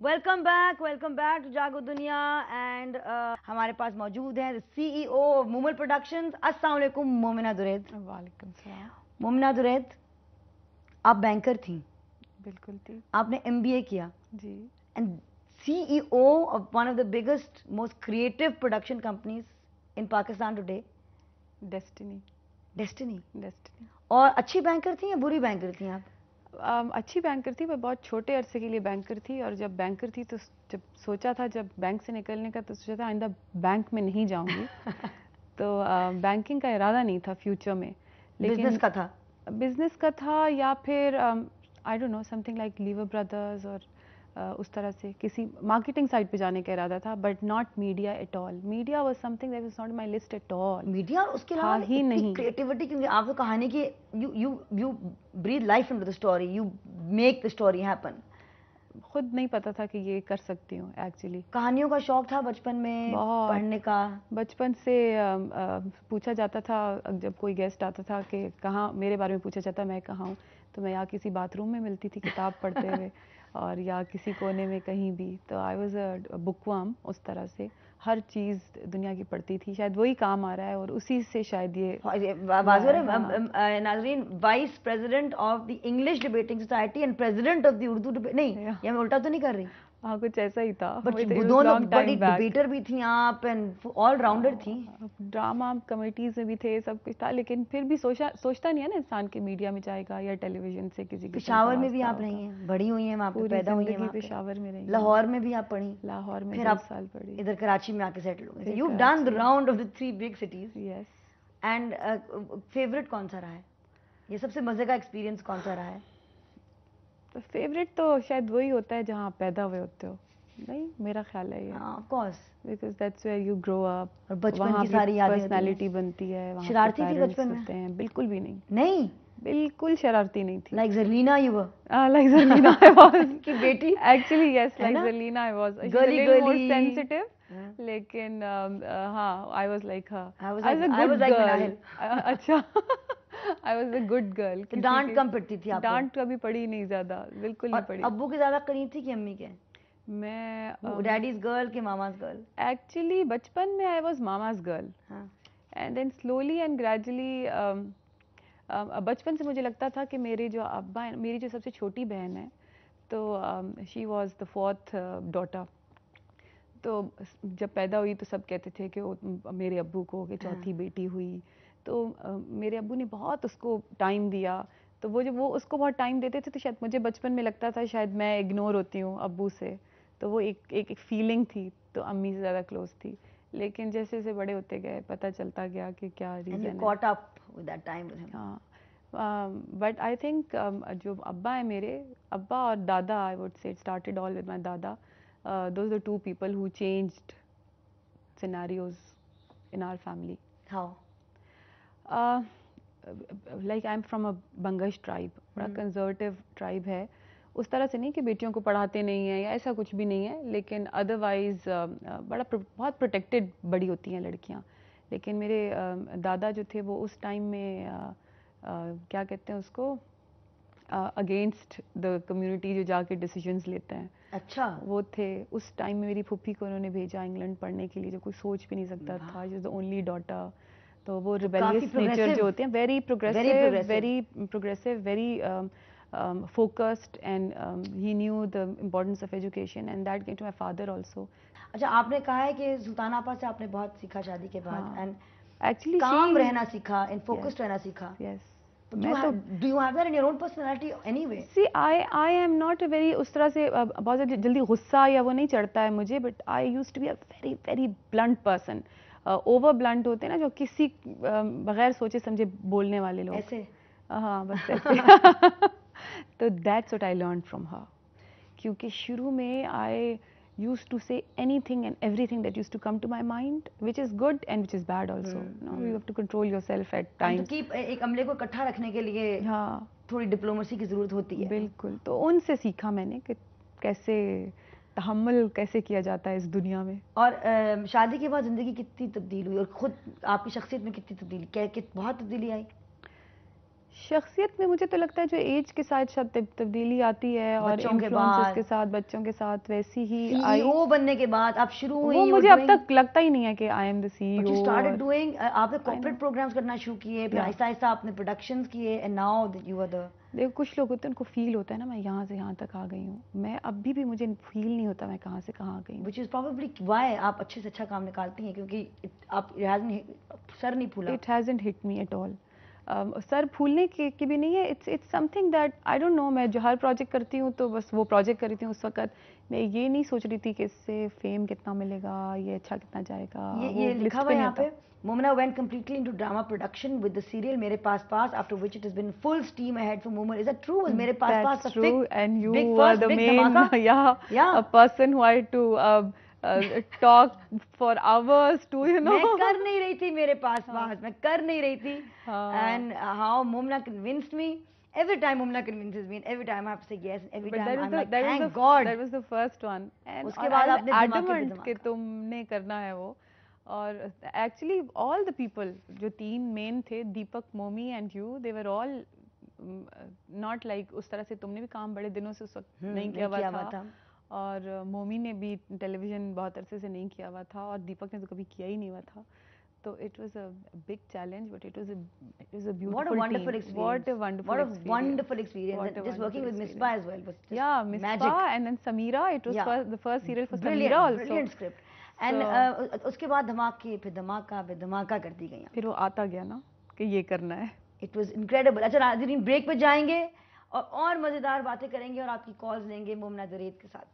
Welcome back to जागो दुनिया and हमारे पास मौजूद है CEO ऑफ मूमल प्रोडक्शंस। अस्सलाम वालेकुम मोमिना दुरैद। वालेकुम सलाम। मोमिना दुरैद, आप बैंकर थी? बिल्कुल थी। आपने MBA किया जी। And CEO of one of the biggest most creative production companies in Pakistan today, Destiny. और अच्छी बैंकर थी या बुरी बैंकर थी आप? अच्छी बैंकर थी, मैं बहुत छोटे अरसे के लिए बैंकर थी। और जब बैंकर थी तो जब सोचा था, जब बैंक से निकलने का, तो सोचा था आइंदा बैंक में नहीं जाऊंगी। तो बैंकिंग का इरादा नहीं था फ्यूचर में, लेकिन बिजनेस का था या फिर I don't know something like liver brothers और उस तरह से किसी मार्केटिंग साइड पे जाने का इरादा था, but not media at all. Media was something that was not my list at all. Media और उसके अलावा ही नहीं क्रिएटिविटी, क्योंकि आप तो कहानी की you breathe life into the story, you make the story happen. खुद नहीं पता था कि ये कर सकती हूँ एक्चुअली। कहानियों का शौक था बचपन में पढ़ने का? बचपन से पूछा जाता था, जब कोई गेस्ट आता था कि कहाँ, मेरे बारे में पूछा जाता मैं कहाँ हूँ, तो मैं या किसी बाथरूम में मिलती थी किताब पढ़ते हुए और या किसी कोने में कहीं भी। तो आई वॉज अ बुकवर्म। उस तरह से हर चीज़ दुनिया की पढ़ती थी। शायद वही काम आ रहा है और उसी से शायद ये नाजरीन, vice president of the English debating society and president of the Urdu debate, नहीं ये मैं उल्टा तो नहीं कर रही? हाँ, कुछ ऐसा ही था। बट दोनों बड़ी डिबेटर भी थी आप एंड ऑल राउंडर थी। ड्रामा कमेटीज में भी थे, सब कुछ था, लेकिन फिर भी सोचता नहीं है ना इंसान के मीडिया में जाएगा या टेलीविजन से किसी के। पेशावर में भी आप रही हैं, बड़ी हुई हैं वहाँ पे, पैदा हुई हैं पेशावर में रही। लाहौर में भी आप पढ़ी? लाहौर में फिर 2 साल पढ़ी। इधर कराची में आके सेटल हो गए। You done the round of the 3 big cities. Yes. And favourite कौन सा रहा है? ये सबसे मजे का एक्सपीरियंस कौन सा रहा है? तो फेवरेट तो शायद वही होता है जहाँ पैदा हुए होते हो। नहीं, मेरा ख्याल है ये। Of course, because that's where you grow up. और बचपन की सारी यादें, पर्सनालिटी बनती है। वहाँ शरारती थी बचपन में? होते हैं। बिल्कुल भी नहीं। नहीं, बिल्कुल शरारती नहीं थी। Like Zarlina you were? Like Zarlina I was की बेटी actually. Yes, like Zarlina I was. Girly sensitive, लेकिन हाँ, I was like her. I was like Manahil. अच्छा। I was a good girl. डांट कम पड़ती थी आपको? डांट कभी पड़ी नहीं ज्यादा, बिल्कुल नहीं पड़ी। अब्बू के ज्यादा करीब थी कि अम्मी के? मैं डैडीज गर्ल कि मामाज गर्ल? एक्चुअली बचपन में I was mama's girl, and then slowly and gradually बचपन से मुझे लगता था कि मेरे जो अब्बा हैं, मेरी जो सबसे छोटी बहन है, तो she was the 4th daughter. तो जब पैदा हुई तो सब कहते थे कि मेरे अब्बू को कि चौथी बेटी हुई। तो मेरे अब्बू ने बहुत उसको टाइम दिया। तो वो जब वो उसको बहुत टाइम देते थे, तो शायद मुझे बचपन में लगता था शायद मैं इग्नोर होती हूँ अब्बू से। तो वो एक फीलिंग थी, तो अम्मी से ज़्यादा क्लोज थी। लेकिन जैसे जैसे बड़े होते गए पता चलता गया कि क्या रीज़न है। caught up with that time with him. हाँ, बट आई थिंक जो अब्बा है मेरे, अब्बा और दादा, I would say it started all with my दादा. Those are 2 people who changed scenarios in our family. How? Like I'm from a Bangash tribe, बड़ा conservative tribe है। उस तरह से नहीं कि बेटियों को पढ़ाते नहीं हैं या ऐसा कुछ भी नहीं है, लेकिन अदरवाइज बहुत प्रोटेक्टेड बड़ी होती हैं लड़कियां। लेकिन मेरे दादा जो थे वो उस टाइम में क्या कहते हैं उसको, अगेंस्ट द कम्युनिटी जो जाके डिसीजंस लेते हैं। अच्छा, वो थे उस टाइम में। मेरी फूफी को उन्होंने भेजा इंग्लैंड पढ़ने के लिए, जो कोई सोच भी नहीं सकता था। She is the only daughter. तो वो रिबेलियस नेचर जो होते हैं, very progressive, very focused, and he knew the importance of education, and that came to my father also. अच्छा, आपने कहा है कि सुल्ताना आपा से आपने बहुत सीखा शादी के बाद, एंड एक्चुअली काम रहना सीखा, इन फोकस्ड रहना सीखा। Yes. Do you have that in your own personality anyway? See, I am not a very उस तरह से बहुत जल्दी गुस्सा या वो नहीं चढ़ता है मुझे, but I used to be a very very blunt person. Over blunt होते हैं ना, जो किसी बगैर सोचे समझे बोलने वाले लोग। ऐसे? हाँ, बस ऐसे। तो that's what I learn from her. क्योंकि शुरू में आई used to say anything and everything that used to come to my mind, which is good and which is bad also. You have to control yourself at times. तो keep एक अमले को इकट्ठा रखने के लिए हाँ, थोड़ी डिप्लोमेसी की जरूरत होती है। बिल्कुल। तो उनसे सीखा मैंने कि कैसे तहम्मुल कैसे किया जाता है इस दुनिया में। और शादी के बाद जिंदगी कितनी तब्दील हुई, और खुद आपकी शख्सियत में कितनी तब्दीली, क्या बहुत तब्दीली आई? शख्सियत में मुझे तो लगता है जो एज के साथ शायद तब्दीली आती है और बच्चों के इन्फ्लुएंसेस बाद के साथ, बच्चों के साथ वैसी ही आई। सीईओ बनने के बाद आप शुरू हुई, वो you were मुझे अब doing, तक लगता ही नहीं है कि I am the but you CEO. started doing, आपने I कॉर्पोरेट know. प्रोग्राम्स करना शुरू किए, फिर Yeah. आहिस्ता आहिस्ता आपने प्रोडक्शंस किए, and now that you are the, देखो कुछ लोग होते हैं उनको फील होता है ना मैं यहाँ से यहाँ तक आ गई हूँ, मैं अभी भी मुझे फील नहीं होता मैं कहाँ से कहाँ आ गई हूँ। व्हिच इज प्रोबेबली व्हाई आप अच्छे से अच्छा काम निकालती हैं, क्योंकि आप सर नहीं फूला। It hasn't hit me at all. Sir फूलने की भी नहीं है, it's something that I don't know. मैं जो हर प्रोजेक्ट करती हूँ तो बस वो प्रोजेक्ट कर रही थी उस वक्त, मैं ये नहीं सोच रही थी कि इससे फेम कितना मिलेगा, ये अच्छा कितना जाएगा, ये लिखा हुआ है यहाँ पे, Momina went completely into drama production with the serial Mere Paas Paas, after which it has been full steam ahead for Momina. Is that true? Was Mere Paas Paas That's the true, and you big were first the big main, dhamaka? yeah, a person who had to talk for hours to, you know. मैं कर नहीं रही थी मेरे पास मैं कर नहीं रही थी, and how Momina convinced me. Every time Momina convinces me, and every time I have to say yes, and every time I'm like, thank God. That was the first one. And उसके बाद आपने धमाके पे adamant धमाका। कि तुमने करना है वो। और एक्चुअली ऑल द पीपल जो तीन मेन थे, दीपक, मोमी and you, they were all not like उस तरह से तुमने भी काम बड़े दिनों से उस वक्त नहीं किया हुआ था, और मोमी ने भी टेलीविजन बहुत अरसे से नहीं किया हुआ था, और दीपक ने तो कभी किया ही नहीं हुआ था। So it was a big challenge, but it was a beautiful What a wonderful team. experience. What a wonderful What a experience. wonderful experience. What And a just working with wonderful Misbah as well was just Yeah, Misbah magic. and then Sameera. It was Yeah. the first serial for Brilliant, Sameera also. brilliant script. And उसके बाद धमाके पे धमाका करती गई। फिर वो आता गया ना कि ये करना है। It was incredible. अच्छा नाज़रीन, ब्रेक पे जाएंगे और मज़ेदार बातें करेंगे और आपकी कॉल्स लेंगे मोमिना दरेद के साथ।